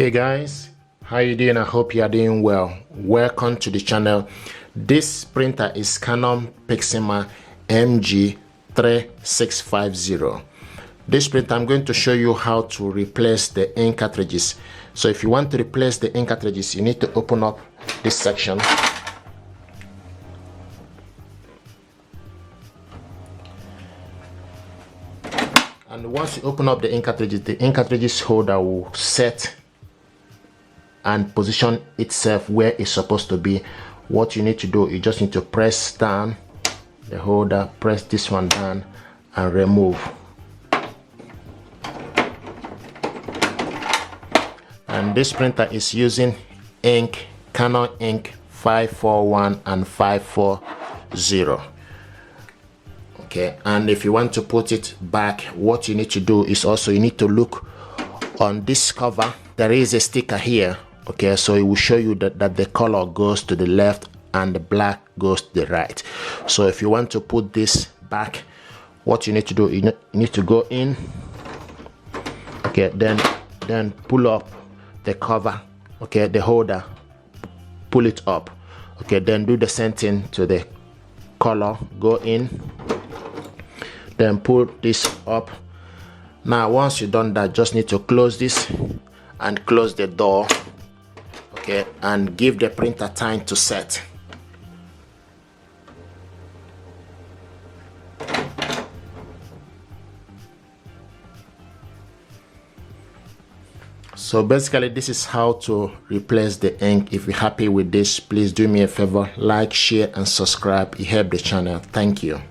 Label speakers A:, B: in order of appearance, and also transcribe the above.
A: Hey guys, how you doing? I hope you are doing well. Welcome to the channel. This printer is Canon Pixma MG3650. This printer, I'm going to show you how to replace the ink cartridges. So if you want to replace the ink cartridges, you need to open up this section. And once you open up the ink cartridges holder will set and position itself where it's supposed to be. What you need to do, you just need to press down the holder, press this one down and remove. And this printer is using ink, Canon ink 541 and 540. Okay, and if you want to put it back, what you need to do is also you need to look on this cover. There is a sticker here. Okay, so it will show you that the color goes to the left and the black goes to the right. So if you want to put this back, what you need to do, you need to go in. Okay, then pull up the cover. Okay, the holder, pull it up. Okay, then do the same thing to the color. Go in, then pull this up. Now once you've done that, just need to close this and close the door. Okay, and give the printer time to set. So basically this is how to replace the ink. If you're happy with this, please do me a favor, like, share and subscribe. It helps the channel. Thank you.